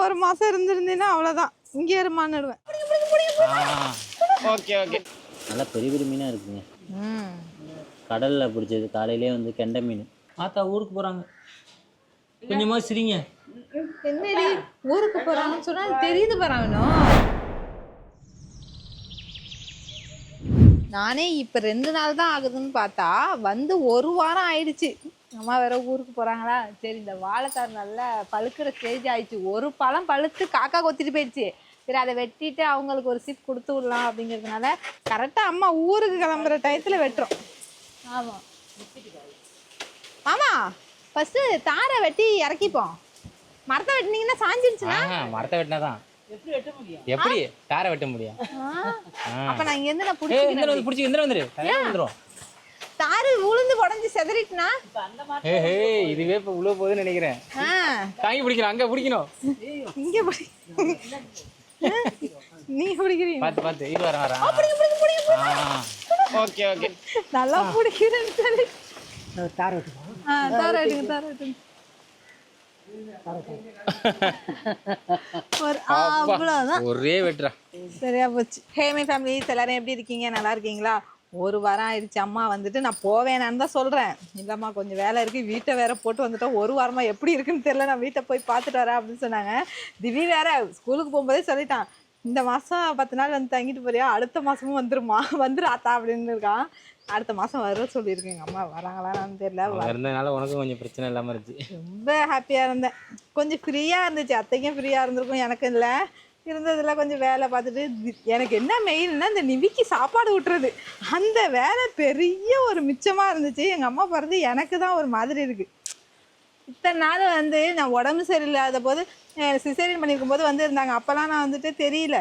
1 மாசம் இருந்திருந்தீங்கன்னா அவ்வளவுதான், இங்கே இருமான்னுடுவேன். Okay okay. நல்லா பெரிய பெரிய மீனா இருக்குங்க. கடல்ல பிடிச்சது. காலையிலே வந்து கெண்டை மீன். ஆத்தா ஊருக்கு போறாங்க. கொஞ்சமா சிரிங்க. என்னடி ஊருக்கு போறாங்கன்னு சொன்னா தெரியுது பாருங்க. நானே இப்ப 2 நாள் தான் ஆகுதுன்னு பார்த்தா வந்து 1 வாரம் ஆயிடுச்சு. அம்மா வேற ஊருக்கு போறாங்களா, சரி இந்த வாழைத்தார் நல்லா பழுக்கிற ஸ்டேஜ் ஆயிடுச்சு. ஒரு பழம் பழுத்து காக்கா கொத்திட்டு போயிடுச்சு. சரி அதை வெட்டிட்டு அவங்களுக்கு ஒரு சிப் கொடுத்து விடலாம் அப்படிங்கிறதுனால கரெக்டா அம்மா ஊருக்கு கிளம்புற டயத்துல வெட்டுறோம். ஆமா ஆமா, ஃபர்ஸ்ட் தாரை வெட்டி இறக்கிப்போம். மரத்தை வெட்டினீங்கன்னா சாஞ்சிருச்சுன்னா மரத்தை வெட்டினாதான் எப்படி தாரை வெட்ட முடியும்? அப்ப நான் இங்க இருந்து நான் புடிச்சு தாரு உளுந்து உடஞ்சி செதறிட்டுனா இதுவே இப்ப உள்ள போகுதுன்னு நினைக்கிறேன். தாங்கி பிடிக்கணும், அங்க பிடிக்கணும், இங்க பிடி, நீ பிடிக்கிறீங்க பாத்து பாத்து. இது வர ஓகே ஓகே, நல்லா பிடிக்கிறேன்னு சொல்லி தாரை வெட்டுங்க. தாரை வெட்டுங்க. ஒரே வெட்டுறா. சரியா போச்சு. ஹேமை ஃபேமிலிஸ் எல்லாரும் எப்படி இருக்கீங்க? நல்லா இருக்கீங்களா? 1 வாரம் ஆயிடுச்சு. அம்மா வந்துட்டு நான் போவேனான்னு தான் சொல்றேன். இல்லம்மா கொஞ்சம் வேலை இருக்கு, வீட்டை வேற போட்டு வந்துட்டோம். 1 வாரமா எப்படி இருக்குன்னு தெரியல, நான் வீட்டை போய் பார்த்துட்டு வரேன் அப்படின்னு சொன்னாங்க. திவி வேற ஸ்கூலுக்கு போகும்போதே சொல்லிட்டான், இந்த மாசம் 10 நாள் வந்து தங்கிட்டு போறியா, அடுத்த மாசமும் வந்துருமாத்தா அப்படின்னு இருக்கான். அடுத்த மாசம் வர சொல்லியிருக்கேன். எங்கள் அம்மா வராங்களான்னு தெரியல. இருந்ததுனால உனக்கும் கொஞ்சம் பிரச்சனை இல்லாமல் இருந்துச்சு. ரொம்ப ஹாப்பியாக இருந்தேன். கொஞ்சம் ஃப்ரீயாக இருந்துச்சு. அத்தைக்கும் ஃப்ரீயாக இருந்திருக்கும், எனக்கு இல்லை. இருந்ததில் கொஞ்சம் வேலை பார்த்துட்டு எனக்கு என்ன மெயின்னா இந்த நிவிக்கு சாப்பாடு விட்டுறது, அந்த வேலை பெரிய ஒரு மிச்சமாக இருந்துச்சு. எங்கள் அம்மா பிறந்து எனக்கு தான் ஒரு மாதிரி இருக்குது. இத்தனை நாள் வந்து நான் உடம்பு சரியில்லாத போது சிசேரியன் பண்ணியிருக்கும் போது வந்து இருந்தாங்க. அப்போல்லாம் நான் வந்துட்டு தெரியல.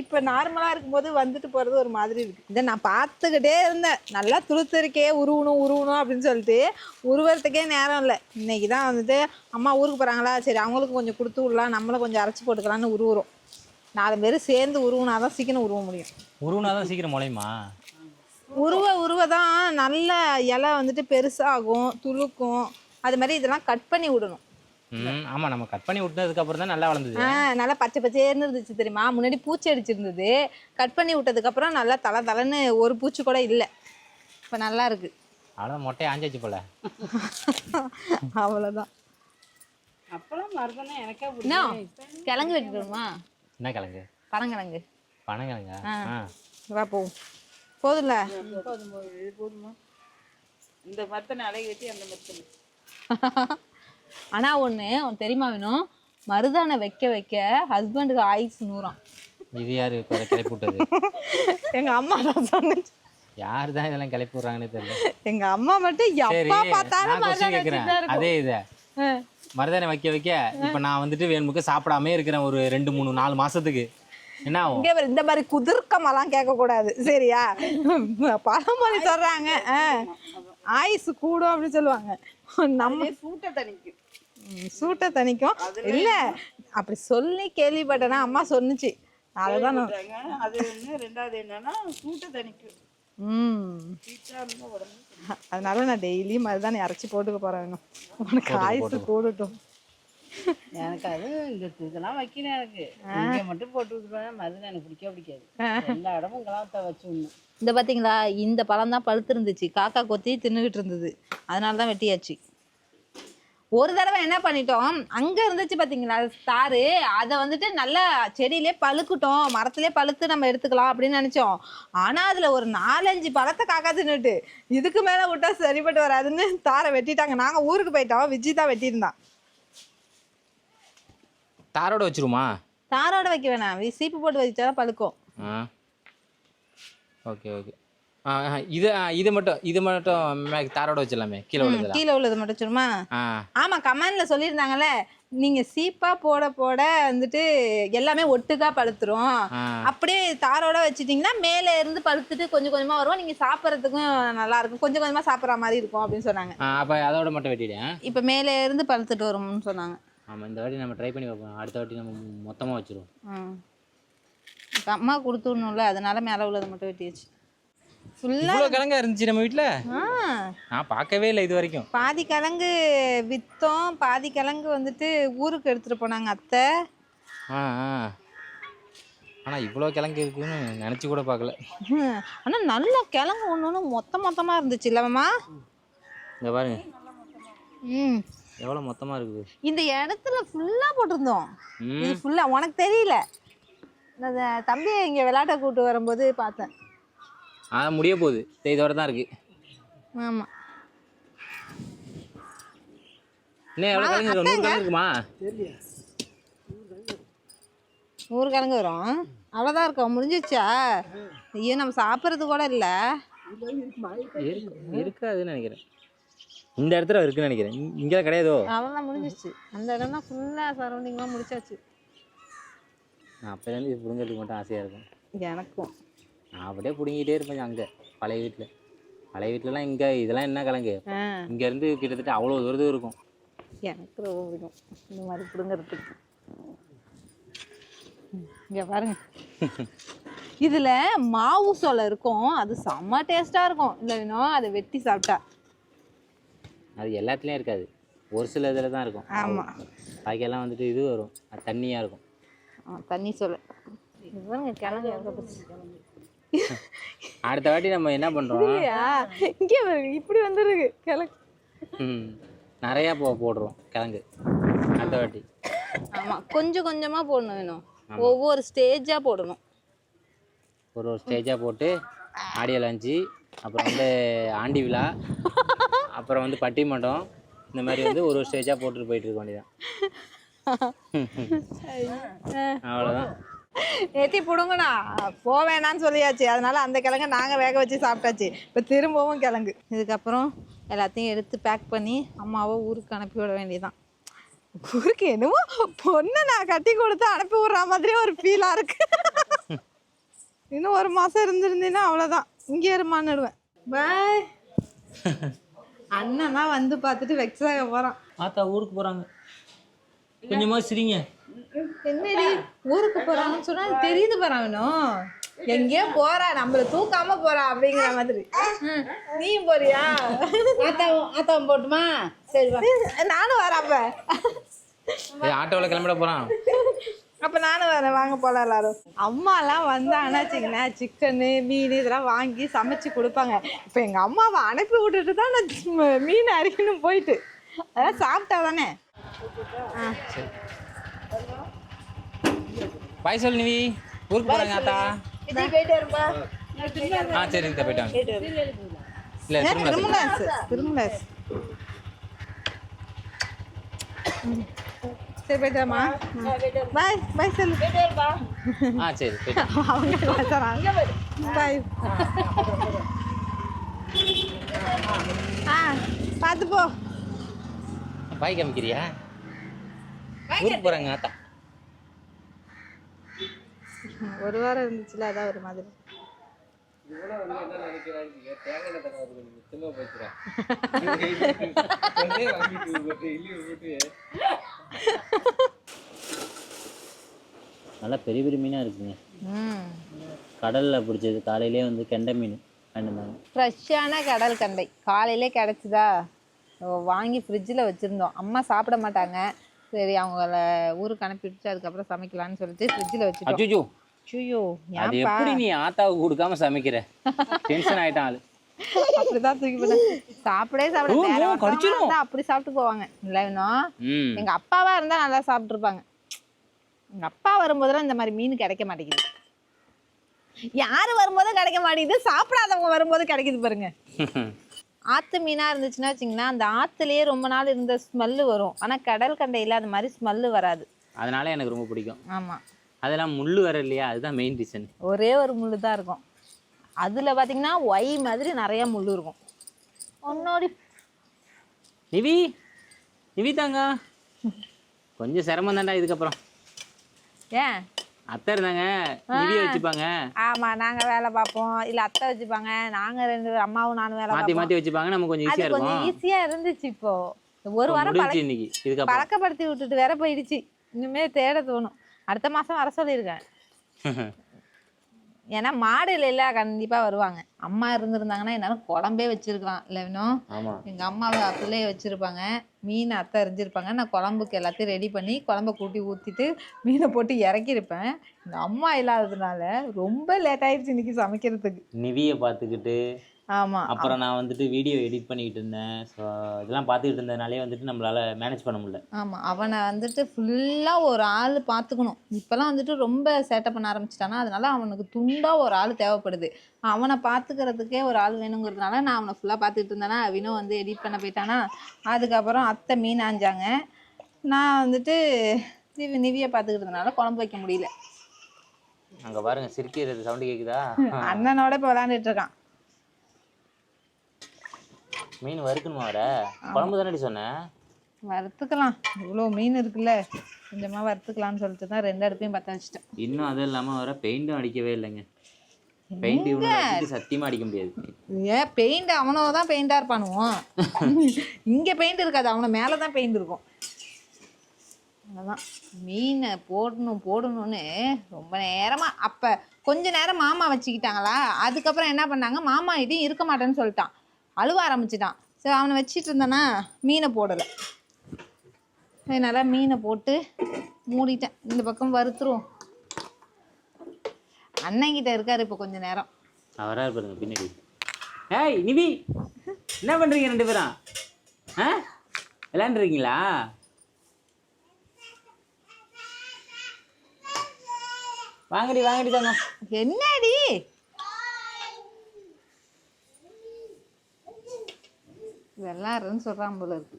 இப்போ நார்மலாக இருக்கும்போது வந்துட்டு போகிறது ஒரு மாதிரி இருக்குது. இதை நான் பார்த்துக்கிட்டே இருந்தேன். நல்லா துளுத்திருக்கே உருவணும் அப்படின்னு சொல்லிட்டு உருவறதுக்கே நேரம் இல்லை. இன்றைக்கி தான் வந்துட்டு அம்மா ஊருக்கு போகிறாங்களா, சரி அவங்களுக்கு கொஞ்சம் கொடுத்து விடலாம், நம்மளும் கொஞ்சம் அரைச்சி போட்டுக்கலான்னு உருவுறோம். 4 பேர் சேர்ந்து உருவினா தான் சீக்கிரம் உருவ முடியும். உருவினா தான் சீக்கிரம் முளையுமா? உருவ தான் நல்ல இலை வந்துட்டு பெருசாகும், துளுக்கும். அது மாதிரி இதெல்லாம் கட் பண்ணி விடணும். ஆமா, நம்ம கட் பண்ணி விட்டதுக்கு அப்புறம் தான் நல்லா வளர்ந்தது. நல்லா பச்சை பச்சைன்னு இருந்துச்சு தெரியுமா. முன்னாடி பூச்சி அடிச்சிருந்தது. கட் பண்ணி விட்டதுக்கு அப்புறம் நல்லா தலைன்னு ஒரு பூச்சி கூட இல்லை. இப்போ நல்லா இருக்கு. அவ்வளோதான், மொட்டையை ஆஞ்சாச்சு போல. அவ்வளோதான். அப்பெல்லாம் மருதானே எனக்கே கிழங்கு வெட்டிடுமா? என்ன கிழங்கு? பனங்கிழங்கு. பனங்கிழங்கா? வா போதும்ல. போதுமா? இந்த மரத்தனை அழகி வெட்டி அந்த மரத்தனை. ஆனால் ஒன்று தெரியுமா வேணும், மருதானை வைக்க வைக்க ஹஸ்பண்டுக்கு ஆயுசு 100. இது யாரு கிளப்பி விட்டது? எங்கள் அம்மா தான் சொன்னிச்சு. யாரு தான் இதெல்லாம் கிளப்பி விட்றாங்கன்னு தெரியல. எங்கள் அம்மா மட்டும் எப்போ பார்த்தாலும் அதே இதை மருதானை வைக்க வைக்க இப்போ நான் வந்துட்டு வேணுமுக்கு சாப்பிடாமே இருக்கிறேன் ஒரு 2-3-4 மாசத்துக்கு. என்ன ஆகும்? இந்த மாதிரி குதிர்க்கமெல்லாம் கேட்கக்கூடாது சரியா? பழமொழி சொல்கிறாங்க, ஆயுசு கூடும் அப்படின்னு சொல்லுவாங்க. நம்ம சூட்டை தணிக்கும் இல்லை அப்படி சொல்லி கேள்விப்பட்டேன்னா அம்மா சொன்னிச்சு. அதுதான் அது ஒன்று. 2வது என்னன்னா சூட்டை தணிக்கும். அதனால நான் டெய்லி மருதானி அரைச்சி போட்டுக்க போறேங்க. உனக்கு ஆயுசு கூடட்டும். எனக்கு அது இதெல்லாம் வைக்கணும். எனக்கு இங்கே மட்டும் போட்டு விட்டுருவேன். மருந்து எனக்கு பிடிக்காது. எல்லா இடமும் கலாத்த வச்சு விடணும். இந்த பார்த்தீங்களா, இந்த பழம் தான் பழுத்து இருந்துச்சு. காக்கா கொத்தி தின்னுகிட்டு இருந்தது. அதனால தான் வெட்டியாச்சு. ஒரு தடவை என்ன பண்ணிட்டோம், அங்கே இருந்துச்சு பார்த்தீங்களா தாரு, அதை வந்துட்டு நல்லா செடியிலே பழுக்கட்டும், மரத்துலேயே பழுத்து நம்ம எடுத்துக்கலாம் அப்படின்னு நினச்சோம். ஆனால் அதில் ஒரு 4-5 பழத்தை காக்கா தின்னுட்டு இதுக்கு மேலே விட்டா சரிப்பட்டு வராதுன்னு தாரை வெட்டிட்டாங்க. நாங்கள் ஊருக்கு போயிட்டோம். விஜய் தான் வெட்டியிருந்தான். தாரோட வச்சிருமா? தாரோட வைக்க வேணாம், சீப்பு போட்டு வச்சாதான் பழுக்கும். Okay okay. இது மட்டும் தாரோட வச்சிடலாமே. கீழே உள்ளது மட்டும் சொல்லுமா? ஆமா, கமெண்ட்ல சொல்லியிருந்தாங்கல்ல, நீங்க சீப்பா போட போட வந்துட்டு எல்லாமே ஒட்டுக்கா பழுத்துரும், அப்படியே தாரோட வச்சுட்டீங்கன்னா மேல இருந்து பழுத்துட்டு கொஞ்சம் கொஞ்சமா வரும், நீங்க சாப்பிட்றதுக்கும் நல்லா இருக்கும், கொஞ்சம் கொஞ்சமா சாப்பிட்ற மாதிரி இருக்கும் அப்படின்னு சொன்னாங்க. அப்ப அதோட மட்டும் வெட்டிட்டேன். இப்ப மேல இருந்து பழுத்துட்டு வரும்னு சொன்னாங்க. ஆமா, இந்த வாட்டி நம்ம ட்ரை பண்ணி பார்ப்போம். அடுத்த வாட்டி நம்ம மொத்தமா வச்சிருவோம். அம்மா கொடுத்துடணும்ல, அதனால மேல உள்ளதை மட்டும் வெட்டியாச்சு. ஃபுல்லா கிழங்கா இருந்துச்சு நம்ம வீட்டுல. நான் பார்க்கவே இல்லை இது வரைக்கும். பாதி கிழங்கு வித்தோம், பாதி கிழங்கு வந்துட்டு ஊருக்கு எடுத்துட்டு போனாங்க அத்தை. ஆ ஆ ஆனால் இவ்வளோ கிழங்கு இருக்குன்னு நினச்சி கூட பார்க்கல. ஆனால் நல்ல கிழங்கு ஒன்று மொத்தமாக இருந்துச்சு இல்லைம்மா? இங்கே பாருங்க ம், எவ்வளோ மொத்தமாக இருக்குது. இந்த இடத்துல ஃபுல்லாக போட்டிருந்தோம். இது ஃபுல்லாக உனக்கு தெரியல. அந்த தம்பியை இங்கே விளையாட்ட கூட்டு வரும்போது பார்த்தேன். முடிய போகுது, இதோட தான் இருக்குது. ஆமாம், இன்னும் எவ்வளோ கிழங்கு இருக்கு? 100 கிழங்கு இருக்குமா? 100 கிழங்கு வரும். அவ்வளோதான் இருக்கும், முடிஞ்சிச்சா? ஐயோ, நம்ம சாப்பிட்றது கூட இல்லை. இருக்காதுன்னு நினைக்கிறேன். இந்த இடத்துல இருக்குன்னு நினைக்கிறேன். இங்கே கிடையாதோ? அவ்வளோதான், முடிஞ்சிச்சு. அந்த இடம் தான் ஃபுல்லாக சரௌண்டிங்லாம் முடிச்சாச்சு. நான் அப்போலேருந்து இது பிடுங்கிறதுக்கு மட்டும் ஆசையாக இருக்கும் எனக்கும். நான் அப்படியே பிடுங்கிட்டே இருப்பேன். அங்கே பழைய வீட்டிலலாம் இங்கே இதெல்லாம் என்ன கிழங்கு? இங்கேருந்து கிட்டத்தட்ட அவ்வளோ தூரத்துக்கு இருக்கும். எனக்கு ரொம்ப பிடிக்கும் இந்த மாதிரி பிடுங்கிறதுக்கு. இங்கே பாருங்க, இதில் மாவு சோளம் இருக்கும், அது செம்ம டேஸ்ட்டாக இருக்கும். இல்லை வேணும் அதை வெட்டி சாப்பிட்டா. அது எல்லாத்துலேயும் இருக்காது, ஒரு சில இதில் தான் இருக்கும். ஆமாம், பாக்கியெல்லாம் வந்துட்டு இது வரும், அது தண்ணியாக இருக்கும். தண்ணி சோளம். இது பாருங்க கிழங்கு எங்கே போச்சு. அடுத்த வாட்டி நம்ம என்ன பண்ணுறோம், இங்கே பாருங்க இப்படி வந்துருக்கு கிழங்கு. நிறையா போடுறோம் கிழங்கு அடுத்த வாட்டி. ஆமாம், கொஞ்சம் கொஞ்சமாக போடணும் வேணும், ஒவ்வொரு ஸ்டேஜாக போடணும். ஒரு ஸ்டேஜாக போட்டு ஆடியோ லான்ச்சு, அப்புறம் வந்து ஆண்டி விழா, அப்புறம் வந்து பட்டிமன்றம், இந்த மாதிரி வந்து ஒரு ஸ்டேஜாக போட்டுட்டு போயிட்டு இருக்க வேண்டியதான். அவ்வளோதான். ஏற்றி பிடுங்கண்ணா போவேணான்னு சொல்லியாச்சு. அதனால அந்த கிழங்க நாங்கள் வேக வச்சு சாப்பிட்டாச்சு. இப்போ திரும்பவும் கிழங்கு. இதுக்கப்புறம் எல்லாத்தையும் எடுத்து பேக் பண்ணி அம்மாவை ஊருக்கு அனுப்பி விட வேண்டியதான். ஊருக்கு என்னமோ பொண்ணை நான் கட்டி கொடுத்து அனுப்பி விட்ற மாதிரியே ஒரு ஃபீலாக இருக்கு. இன்னும் 1 மாதம் இருந்திருந்தீங்கன்னா அவ்வளோதான், இங்கே இருமான்னுடுவேன். பாய். அண்ணனா வந்து பார்த்துட்டு வெக்ஸாக போகிறான். ஆத்தா ஊருக்கு போகிறாங்க, கொஞ்சமாக சிரிங்க. என்னடி ஊருக்கு போறாங்கன்னு சொன்னா தெரியுது பாராவனும், எங்கேயோ போறா, நம்மள தூக்காம போறா அப்படிங்கிற மாதிரி. நீயும் போறியா? ஆத்தாவும் போட்டுமா? சரி வா, நானும் வரேன். அப்ப ஆட்டோவில் கிளம்பிட போகிறான். அப்ப நானும் வரேன், வாங்க போலாம் எல்லாரும். அம்மாலாம் வந்தாங்கன்னா வச்சுங்களேன், சிக்கனு மீன் இதெல்லாம் வாங்கி சமைச்சு கொடுப்பாங்க. இப்போ எங்க அம்மாவை அனுப்பி விட்டுட்டு தான் நான் மீன் அரைக்கணும் போயிட்டு. அதெல்லாம் சாப்பிட்டா தானே. பாய் சொல் நிவி, ஊருக்கு போகிறாங்க ஆத்தா. போயிட்டே இருப்பா. சரி இந்த போயிட்டாங்க. இல்லை திருமண சரி போயிட்டாமா. பாய் பாய் சொல்லு. சரி போயிட்டு அவங்க பாய். பார்த்து போ. பாய் காமிக்கிறியா? ஊருக்கு போகிறாங்க ஆத்தா. 1 வாரம் இருந்துச்சுல, அதான் ஒரு மாதிரி. நல்லா பெரிய பெரிய மீனாக இருக்குங்க. கடலில் பிடிச்சது, காலையிலே வந்து கெண்டை மீன் வேண்டாங்க. ஃப்ரெஷ்ஷான கடல் கண்டை காலையிலே கிடச்சிதா, வாங்கி ஃப்ரிட்ஜில் வச்சுருந்தோம். அம்மா சாப்பிட மாட்டாங்க, சரி அவங்கள ஊருக்கு அனுப்பிடுச்சு, அதுக்கப்புறம் சமைக்கலான்னு சொல்லிட்டு ஃப்ரிட்ஜில் வச்சுட்டோம். அச்சோ ஐயோ, அது எப்படி நீ ஆத்தாவுக்கு கொடுக்காம சமைக்கிற? டென்ஷன் ஆயிட்டான் ஆளு. அப்படிதான் தூக்கி போட சாப்பிடவே சாப்பிட அப்படி சாப்பிட்டு போவாங்க. இல்லை வேணும், எங்க அப்பாவா இருந்தா நல்லா சாப்பிட்டு இருப்பாங்க. எங்க அப்பா வரும்போதெல்லாம் இந்த மாதிரி மீன் கிடைக்க மாட்டேங்குது. யாரு வரும்போதும் கிடைக்க மாட்டேங்குது, சாப்பிடாதவங்க வரும்போது கிடைக்குது பாருங்க. ஆத்து மீனா இருந்துச்சுன்னா வச்சுங்களேன், அந்த ஆத்துலயே ரொம்ப நாள் இருந்த ஸ்மெல்லு வரும். ஆனா கடல் கண்டையில அந்த மாதிரி ஸ்மெல்லு வராது. அதனால எனக்கு ரொம்ப பிடிக்கும். ஆமா, அதெல்லாம் முள்ளு வர இல்லையா, அதுதான் மெயின் ரீசன். ஒரே ஒரு முள்ளு தான் இருக்கும். அதில் பார்த்தீங்கன்னா ஒய் மாதிரி நிறைய முள் இருக்கும். ஒன்னோடி நிவி நிவி தாங்க கொஞ்சம் சிரமம் தான்டா இதுக்கப்புறம். ஏன்? அத்தை இருந்தாங்க, நிவியை வச்சுப்பாங்க. ஆமா, நாங்க வேலை பார்ப்போம், இல்ல அத்தை வச்சுப்பாங்க. நாங்க 2 அம்மாவும் நானும் வேலை மாற்றி மாற்றி வச்சுப்பாங்க. நமக்கு கொஞ்சம் ஈஸியாக இருக்கும். கொஞ்சம் ஈஸியா இருந்துச்சு. இப்போ 1 வாரம் இன்னைக்கு இதுக்கப்புறம் பழக்கப்படுத்தி விட்டுட்டு வேற போயிடுச்சு. இனிமே தேட தோணும். அடுத்த மாசம் வர சொல்லியிருக்கேன். ஏன்னா மாடு இல்லைல்ல கண்டிப்பாக வருவாங்க. அம்மா இருந்திருந்தாங்கன்னா என்னாலும் குழம்பே வச்சிருக்கலாம் இல்லை இன்னும். ஆமா எங்கள் அம்மாவை பிள்ளைய வச்சுருப்பாங்க, மீன் அத்தை எரிஞ்சிருப்பாங்க, நான் குழம்புக்கு எல்லாத்தையும் ரெடி பண்ணி குழம்ப கூட்டி ஊற்றிட்டு மீனை போட்டு இறக்கிருப்பேன். எங்கள் அம்மா இல்லாததுனால ரொம்ப லேட் ஆயிடுச்சு இன்னைக்கு சமைக்கிறதுக்கு. நிவியை பார்த்துக்கிட்டு ஆமாம் அப்புறம் நான் வந்துட்டு வீடியோ எடிட் பண்ணிக்கிட்டு இருந்தேன். ஸோ இதெல்லாம் பார்த்துக்கிட்டு இருந்ததுனாலே வந்துட்டு நம்மளால மேனேஜ் பண்ண முடியல. ஆமாம், அவனை வந்துட்டு ஃபுல்லாக ஒரு ஆள் பார்த்துக்கணும். இப்போல்லாம் வந்துட்டு ரொம்ப சேட்டை பண்ண ஆரம்பிச்சிட்டானா, அதனால அவனுக்கு துண்டாக ஒரு ஆள் தேவைப்படுது. அவனை பார்த்துக்கிறதுக்கே ஒரு ஆள் வேணுங்கிறதுனால நான் அவனை ஃபுல்லாக பார்த்துக்கிட்டு இருந்தேனா. அவனும் வந்து எடிட் பண்ண போயிட்டானா. அதுக்கப்புறம் அத்தை மீன் ஆஞ்சாங்க, நான் வந்துட்டு நிவியை பார்த்துக்கிட்டதுனால குழம்பு வைக்க முடியல. அங்கே பாருங்க சிரிக்கிறது சவுண்டு கேட்குதா? அண்ணனோட இப்போ விளாண்டுட்டு இருக்கான். மீன் வறுக்கணுமா வர? குழம்பு தானே சொன்னேன். வறுத்துக்கலாம், இவ்வளோ மீன் இருக்குல்ல, கொஞ்சமாக வறுத்துக்கலாம்னு சொல்லிட்டு தான் 2 அடுப்பையும் பற்ற வச்சுட்டேன். இன்னும் அதுவும் இல்லாமல் வர பெயிண்ட்டும் அடிக்கவே இல்லைங்க. பெயிண்ட் இவங்க சத்தியமாக அடிக்க முடியாது. ஏன் பெயிண்ட் அவனோ தான் பெயிண்டாக இருப்பானுவோம். இங்கே பெயிண்ட் இருக்காது, அவனை மேலே தான் பெயிண்ட் இருக்கும். அவ்வளோதான். மீனை போடணும்னு ரொம்ப நேரமாக அப்போ கொஞ்ச நேரம் மாமா வச்சுக்கிட்டாங்களா. அதுக்கப்புறம் என்ன பண்ணாங்க, மாமா இதையும் இருக்க மாட்டேன்னு சொல்லிட்டான், அழுவ ஆரம்பிச்சிட்டான். சரி அவனை வச்சிட்டு இருந்தானா மீனை போடலை. அதனால் மீனை போட்டு மூடிட்டேன். இந்த பக்கம் வறுத்துருவோம். அண்ணங்கிட்ட இருக்காரு இப்போ கொஞ்ச நேரம். அவரா இருப்பாருங்க பின்னாடி. ஏய் நிவி, என்ன பண்ணுறீங்க 2 பேரும்? விளையாண்டுருக்கீங்களா? வாங்கடி தாங்க. என்னடி வெள்ளாருன்னு சொல்றான் போல இருக்கு.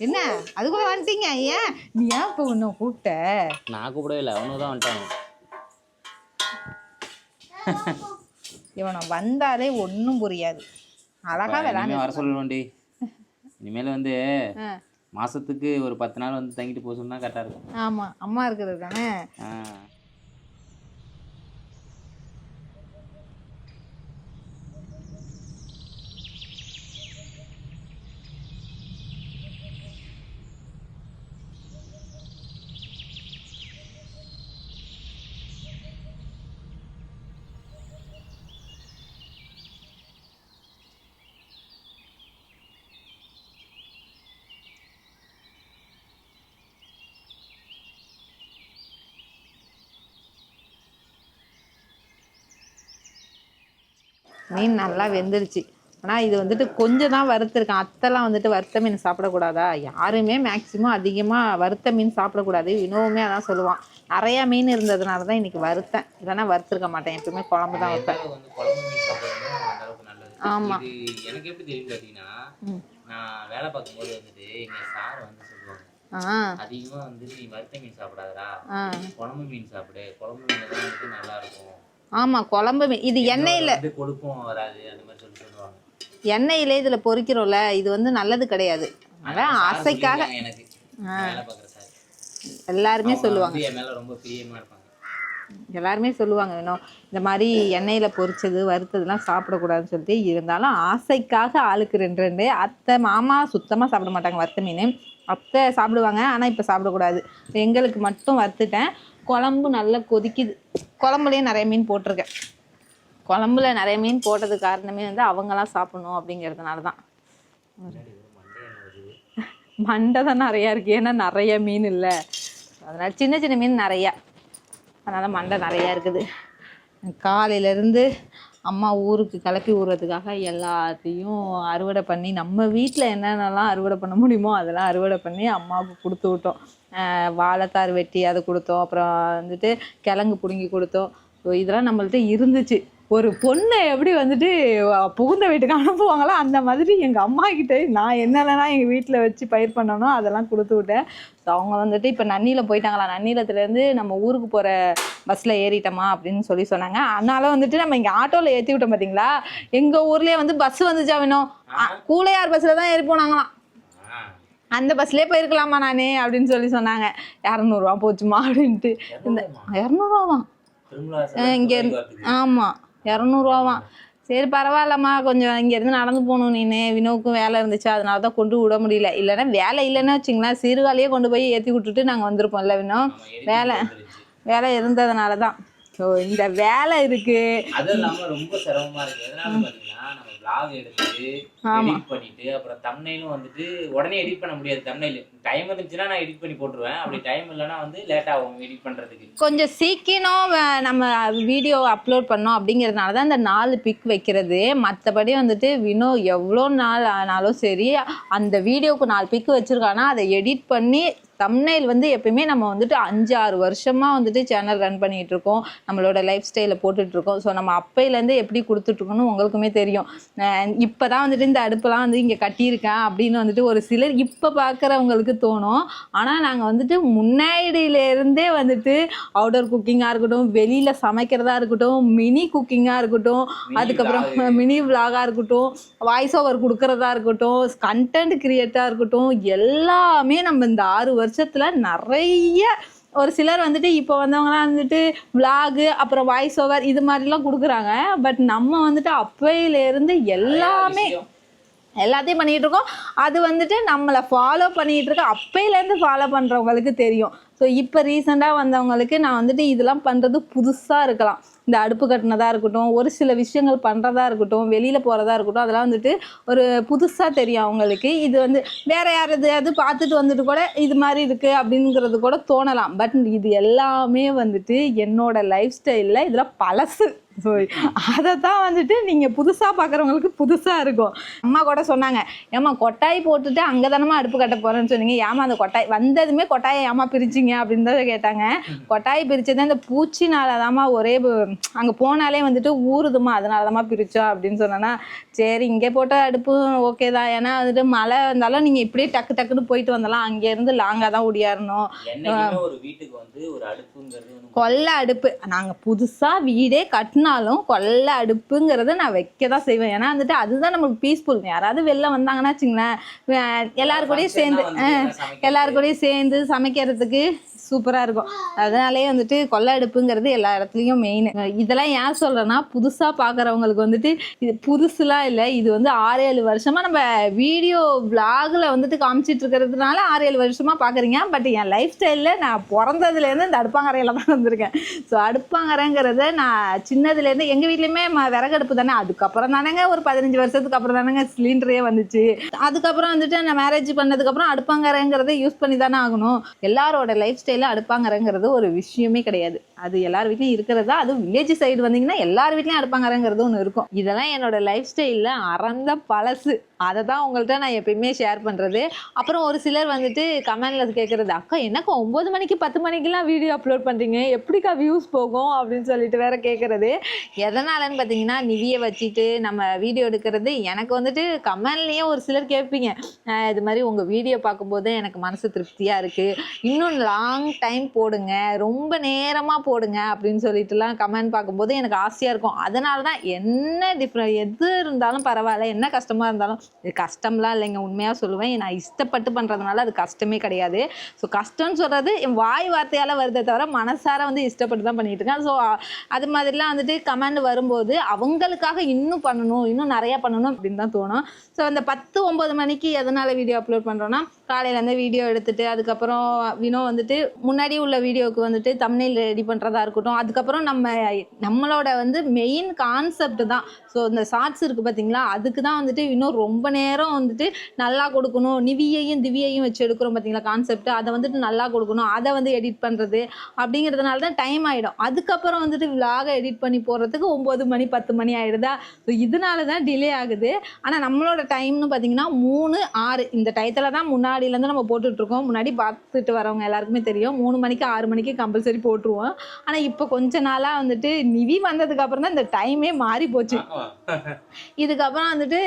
என்ன அதுக்குள்ள வந்துட்டீங்க? ஏன் நீ ஏன் இப்போ ஒன்னும் கூப்பிட்ட? நான் கூப்பிடவே இல்லை, அவனு தான் வந்துட்டாங்க. இவனை வந்தாலே ஒன்றும் புரியாது. அழகா விளையாண்டு வர சொல்லுவோண்டி. இனிமேல் வந்து மாசத்துக்கு ஒரு 10 நாள் வந்து தங்கிட்டு போக சொன்னா கரெக்டாக இருக்கும். ஆமா, அம்மா இருக்கிறது தானே. மீன் நல்லா வெந்துருச்சு. ஆனால் இது வந்துட்டு கொஞ்சம் தான் வறுத்துருக்கேன். அத்தைலாம் வந்துட்டு வறுத்த மீன் சாப்பிடக்கூடாதா? யாருமே மேக்ஸிமம் அதிகமாக வறுத்த மீன் சாப்பிடக்கூடாது. வினோவுமே அதான் சொல்லுவான். நிறையா மீன் இருந்ததுனால தான் இன்றைக்கி வறுத்தேன், இல்லைன்னா வறுத்துருக்க மாட்டேன். எப்பவுமே குழம்பு தான் வைப்பேன். ஆமாம், எனக்கு எப்படி தெரியும் பார்த்தீங்கன்னா, நான் வேலை பார்க்கும்போது வந்துட்டு எங்கள் சார் வந்து சொல்லுவாங்க, அதிகமாக வந்துட்டு நீ வறுத்த மீன் சாப்பிடாதடா, குழம்பு மீன் சாப்பிடு, குழம்பு மீன் தான் வந்துட்டு நல்லா இருக்கும். ஆமாம், குழம்பு மீன் இது எண்ணெயில் கொடுக்கும் வராது அந்த மாதிரி சொல்லுவாங்க. எண்ணெயிலே இதில் பொரிக்கிறோம்ல, இது வந்து நல்லது கிடையாது. அதான் ஆசைக்காக எனக்கு வேலை பார்க்குற சார் எல்லாருமே சொல்லுவாங்க, என் மேலே ரொம்ப பிரியமாக இருப்பாங்க. எல்லாருமே சொல்லுவாங்க இன்னும் இந்த மாதிரி எண்ணெயில் பொரிச்சது வறுத்ததுலாம் சாப்பிடக்கூடாதுன்னு சொல்லிட்டு. இருந்தாலும் ஆசைக்காக ஆளுக்கு 2 அத்தை மாமா சுத்தமாக சாப்பிட மாட்டாங்க வறுத்த மீன். அத்தை சாப்பிடுவாங்க, ஆனால் இப்போ சாப்பிடக்கூடாது. எங்களுக்கு மட்டும் வறுத்துட்டேன். குழம்பு நல்லா கொதிக்குது. குழம்புலேயே நிறைய மீன் போட்டிருக்கேன். குழம்புல நிறைய மீன் போட்டது காரணமே வந்து அவங்களாம் சாப்பிடணும் அப்படிங்கிறதுனால தான். மண்டை தான் நிறையா இருக்குது, ஏன்னா நிறைய மீன் இல்லை, அதனால் சின்ன சின்ன மீன் நிறையா, அதனால் மண்டை நிறையா இருக்குது. காலையிலேருந்து அம்மா ஊருக்கு கிளப்பி விடுறதுக்காக எல்லாத்தையும் அறுவடை பண்ணி, நம்ம வீட்டில் என்னென்னலாம் அறுவடை பண்ண முடியுமோ அதெல்லாம் அறுவடை பண்ணி அம்மாவுக்கு கொடுத்து விட்டோம். வாழைத்தார் வெட்டி அதை கொடுத்தோம், அப்புறம் வந்துட்டு கிழங்கு பிடுங்கி கொடுத்தோம். ஸோ இதெல்லாம் நம்மள்ட்ட இருந்துச்சு. ஒரு பொண்ணை எப்படி வந்துட்டு புகுந்த வீட்டுக்கு அனுப்புவாங்களோ அந்த மாதிரி எங்கள் அம்மா கிட்டே நான் என்னென்னலாம் எங்கள் வீட்டில் வச்சு பயிர் பண்ணனோ அதெல்லாம் கொடுத்து விட்டேன். ஸோ அவங்க வந்துட்டு இப்போ நன்னியில் போயிட்டாங்களா, நன்னிலத்துலேருந்து நம்ம ஊருக்கு போகிற பஸ்ஸில் ஏறிட்டோமா அப்படின்னு சொன்னாங்க. அதனால வந்துட்டு நம்ம இங்கே ஆட்டோவில் ஏற்றி விட்டோம் பார்த்தீங்களா. எங்கள் ஊர்லேயே வந்து பஸ் வந்துச்சா வேணும், கூலையார் பஸ்ஸில் தான் ஏறி போனாங்களாம். அந்த பஸ்லேயே போயிருக்கலாமா நானே அப்படின்னு சொன்னாங்க. 200 போச்சுமா அப்படின்ட்டு. இந்த 200 இங்கே ஆமாம் 200 சரி பரவாயில்லம்மா, கொஞ்சம் இங்கேருந்து நடந்து போகணும் நீனு, வினோவுக்கும் வேலை இருந்துச்சு, அதனால தான் கொண்டு விட முடியல. இல்லைன்னா வேலை இல்லைன்னா வச்சுங்களேன், சீர்காழியே கொண்டு போய் ஏற்றி விட்டுட்டு நாங்கள் வந்திருப்போம்ல வினோ. வேலை இருந்ததுனால தான். ஸோ இந்த வேலை இருக்கு. அதுவும் இல்லாம ரொம்ப சிரமமா இருக்கு. எதனால பாத்தீங்கன்னா நம்ம vlog எடுத்து எடிட் பண்ணிட்டு அப்புறம் தம்ப்நெயிலும் வந்துட்டு உடனே எடிட் பண்ண முடியாது. தம்ப்நெயில் டைம் இருந்துச்சுன்னா நான் எடிட் பண்ணி போட்டுருவேன். அப்படி டைம் இல்லைன்னா வந்து லேட் ஆகும் எடிட் பண்றதுக்கு. கொஞ்சம் சீக்கிரம் நம்ம வீடியோ அப்லோட் பண்ணோம் அப்படிங்கிறதுனால தான் இந்த 4 பிக் வைக்கிறது. மற்றபடி வந்துட்டு வினோ எவ்வளோ நாள் ஆனாலும் சரி, அந்த வீடியோவுக்கு 4 பிக் வச்சுருக்கானா அதை எடிட் பண்ணி தம்ப்நெயில் வந்து எப்பயுமே நம்ம வந்துட்டு 5-6 வருஷமாக வந்துட்டு சேனல் ரன் பண்ணிகிட்டு இருக்கோம், நம்மளோட லைஃப் ஸ்டைலை போட்டுட்ருக்கோம். ஸோ நம்ம அப்பையிலேருந்து எப்படி கொடுத்துட்ருக்கோன்னு உங்களுக்குமே தெரியும். இப்போ தான் வந்துட்டு இந்த அடுப்பெல்லாம் வந்து இங்கே கட்டியிருக்கேன் அப்படின்னு வந்துட்டு ஒரு சிலர் இப்போ பார்க்குறவங்களுக்கு தோணும். ஆனால் நாங்கள் வந்துட்டு முன்னாடியிலேருந்தே வந்துட்டு அவுட்டோர் குக்கிங்காக இருக்கட்டும், வெளியில் சமைக்கிறதா இருக்கட்டும், மினி குக்கிங்காக இருக்கட்டும், அதுக்கப்புறம் மினி விலாகாக இருக்கட்டும், வாய்ஸ் ஓவர் கொடுக்குறதா இருக்கட்டும், கண்டென்ட் கிரியேட்டாக இருக்கட்டும், எல்லாமே நம்ம இந்த 6 வருஷத்தில் நிறைய ஒரு சிலர் வந்துட்டு இப்போ வந்தவங்களாம் வந்துட்டு விலாகு அப்புறம் வாய்ஸ் ஓவர் இது மாதிரிலாம் கொடுக்குறாங்க. பட் நம்ம வந்துட்டு அப்பையிலேருந்து எல்லாத்தையும் பண்ணிகிட்டு இருக்கோம். அது வந்துட்டு நம்மளை ஃபாலோ பண்ணிகிட்டு இருக்கோம், அப்பையிலேருந்து ஃபாலோ பண்ணுறவங்களுக்கு தெரியும். ஸோ இப்போ ரீசெண்டாக வந்தவங்களுக்கு நான் வந்துட்டு இதெல்லாம் பண்ணுறது புதுசாக இருக்கலாம். இந்த அடுப்பு கட்டினதாக இருக்கட்டும், ஒரு சில விஷயங்கள் பண்ணுறதா இருக்கட்டும், வெளியில் போகிறதா இருக்கட்டும், அதெல்லாம் வந்துட்டு ஒரு புதுசாக தெரியும் அவங்களுக்கு. இது வந்து வேறு யாராவது பார்த்துட்டு வந்துட்டு கூட இது மாதிரி இருக்குது அப்படிங்கிறது கூட தோணலாம். பட் இது எல்லாமே வந்துட்டு என்னோடய லைஃப் ஸ்டைலில் இதில் பழசு. ஸோ அதை தான் வந்துட்டு நீங்கள் புதுசாக பார்க்குறவங்களுக்கு புதுசாக இருக்கும். அம்மா கூட சொன்னாங்க, ஏம்மா கொட்டாய் போட்டுட்டு அங்கே தானம்மா அடுப்பு கட்ட போகிறேன்னு சொன்னீங்க, ஏமா அந்த கொட்டாய் வந்ததுமே கொட்டாயை ஏமா பிரிச்சிங்க அப்படின்னு தான் கேட்டாங்க. கொட்டாய் பிரித்தது இந்த பூச்சினால தாம்மா, ஒரே அங்கே போனாலே வந்துட்டு ஊறுதுமா, அதனால தாம்மா பிரித்தோம் அப்படின்னு சொன்னேன்னா, சரி இங்கே போட்ட அடுப்பு ஓகே தான், ஏன்னா வந்துட்டு மழை வந்தாலும் நீங்கள் இப்படியே டக்கு டக்குன்னு போயிட்டு வந்தலாம், அங்கேருந்து லாங்காக தான் ஓடியாரணும். ஒரு வீட்டுக்கு வந்து ஒரு அடுப்புங்கிறது கொல்லை அடுப்பு நாங்கள் புதுசாக வீடே கட்டினாலும் கொல்லை அடுப்புங்கிறத நான் வைக்க தான் செய்வேன். ஏன்னா வந்துட்டு அதுதான் நம்மளுக்கு பீஸ்ஃபுல். யாராவது வெளில வந்தாங்கன்னா வச்சுங்களேன், எல்லாரு கூடயும் சேர்ந்து சமைக்கிறதுக்கு சூப்பராக இருக்கும். அதனாலே வந்துட்டு கொல்லை அடுப்புங்கிறது எல்லா இடத்துலையும் மெயின். இதெல்லாம் ஏன் சொல்கிறேன்னா, புதுசாக பார்க்குறவங்களுக்கு வந்துட்டு இது புதுசுலாம் இல்லை, இது வந்து 6-7 வருஷமாக நம்ம வீடியோ விலாகில் வந்துட்டு காமிச்சிட்டு இருக்கிறதுனால 6-7 வருஷமாக பார்க்குறீங்க. பட் என் லைஃப் ஸ்டைலில் நான் பிறந்ததுலேருந்து இந்த அடுப்பாங்கரையில் தான் வந்திருக்கேன். ஸோ அடுப்பாங்கரைங்கிறத நான் சின்னதுலேருந்து எங்கள் வீட்லேயுமே விறகடுப்பு தானே, அதுக்கப்புறம் தானேங்க ஒரு 15 வருஷத்துக்கு அப்புறம் தானேங்க சிலிண்டரே வந்துச்சு. அதுக்கப்புறம் வந்துட்டு நான் மேரேஜ் பண்ணதுக்கப்புறம் அடுப்பாங்கரைங்கிறத யூஸ் பண்ணி தானே ஆகணும். எல்லாரோட லைஃப் ஸ்டைலில் அடுப்பாங்கரைங்கிறது ஒரு விஷயமே கிடையாது, அது எல்லார் வீட்லையும் இருக்கிறதா. அதுவும் வில்லேஜ் சைடு வந்தீங்கன்னா எல்லார் வீட்லையும் அடுப்பாங்கரைங்கிறது ஒன்று இருக்கும். இதெல்லாம் என்னோட லைஃப் ஸ்டைலில் அறந்த பழசு, அதை தான் உங்கள்கிட்ட நான் எப்பயுமே ஷேர் பண்ணுறது. அப்புறம் ஒரு சிலர் வந்துட்டு கமெண்டில் கேட்குறது, அக்கா என்னக்கா 9 மணிக்கு 10 மணிக்கெலாம் வீடியோ அப்லோட் பண்ணுறீங்க, எப்படிக்கா வியூஸ் போகும் அப்படின்னு சொல்லிட்டு வேற கேட்குறது. எதனாலன்னு பார்த்தீங்கன்னா, நிவியை வச்சுட்டு நம்ம வீடியோ எடுக்கிறது. எனக்கு வந்துட்டு கமெண்ட்லேயும் ஒரு சிலர் கேட்பீங்க, இது மாதிரி உங்கள் வீடியோ பார்க்கும்போது எனக்கு மனசு திருப்தியாக இருக்குது, இன்னும் லாங் டைம் போடுங்க, ரொம்ப நேரமாக போடுங்க அப்படின்னு சொல்லிட்டுலாம் கமெண்ட் பார்க்கும்போது எனக்கு ஆசையாக இருக்கும். அதனால தான் என்ன டிஃப்ரெண்ட் எது இருந்தாலும் பரவாயில்ல, என்ன கஷ்டமாக இருந்தாலும், இது கஷ்டம்லாம் இல்லைங்க, உண்மையாக சொல்லுவேன், நான் இஷ்டப்பட்டு பண்ணுறதுனால அது கஷ்டமே கிடையாது. ஸோ கஷ்டம்னு சொல்கிறது என் வாய் வார்த்தையால் வருதே தவிர மனசார வந்து இஷ்டப்பட்டு தான் பண்ணிகிட்டு இருக்கேன். ஸோ அது மாதிரிலாம் வந்துட்டு கமெண்ட் வரும்போது அவங்களுக்காக இன்னும் பண்ணணும், இன்னும் நிறையா பண்ணணும் அப்படின்னு தான் தோணும். ஸோ அந்த 10-9 மணிக்கு எதனால் வீடியோ அப்லோட் பண்ணுறோன்னா, காலையிலேருந்து வீடியோ எடுத்துகிட்டு அதுக்கப்புறம் வினோ வந்துட்டு முன்னாடி உள்ள வீடியோவுக்கு வந்துட்டு தம்ப்நெயில் ரெடி பண்ணுறதா இருக்கட்டும், அதுக்கப்புறம் நம்மளோட வந்து மெயின் கான்செப்ட் தான். ஸோ இந்த ஷார்ட்ஸ் இருக்குது பார்த்தீங்களா, அதுக்கு தான் வந்துட்டு இன்னும் ரொம்ப நேரம் வந்துட்டு நல்லா கொடுக்கணும், நிவியையும் திவ்யையும் வச்சு எடுக்கிறோம் பார்த்தீங்களா கான்செப்ட், அதை வந்துட்டு நல்லா கொடுக்கணும், அதை வந்து எடிட் பண்ணுறது அப்படிங்கிறதுனால தான் டைம் ஆகிடும். அதுக்கப்புறம் வந்துட்டு விலாகை எடிட் பண்ணி போடுறதுக்கு 9 மணி 10 மணி ஆகிடுதா. ஸோ இதனால தான் டிலே ஆகுது. ஆனால் நம்மளோட டைம்னு பார்த்தீங்கன்னா 3-6 இந்த டயத்தில் தான் முன்னாடியிலேருந்து நம்ம போட்டுட்ருக்கோம். முன்னாடி பார்த்துட்டு வரவங்க எல்லாருக்குமே தெரியும், 3 மணிக்கு 6 மணிக்கு கம்பல்சரி போட்டுருவோம். ஆனால் இப்போ கொஞ்ச நாளாக வந்துட்டு நிவி வந்ததுக்கு அப்புறம் தான் இந்த டைமே மாறி போச்சு. இதுக்கப்புறம் வந்துட்டு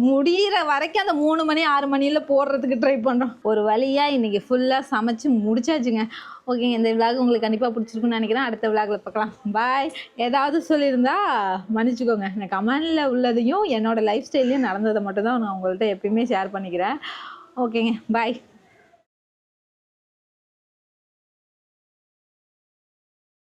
முடிகிற வரைக்கும் அந்த 3 மணி 6 மணியில் போடுறதுக்கு ட்ரை பண்ணுறோம். ஒரு வழியாக இன்றைக்கி ஃபுல்லாக சமைச்சு முடிச்சாச்சுங்க. ஓகேங்க, இந்த விலாக் உங்களுக்கு கண்டிப்பாக பிடிச்சிருக்குன்னு நினைக்கிறேன். அடுத்த விலாகில் பார்க்கலாம். பாய். ஏதாவது சொல்லியிருந்தா மன்னிச்சுக்கோங்க. நான் கமெண்டில் உள்ளதையும் என்னோடய லைஃப் ஸ்டைல்லையும் நடந்ததை மட்டும் தான் நான் உங்கள்கிட்ட எப்பயுமே ஷேர் பண்ணிக்கிறேன். ஓகேங்க, பாய்.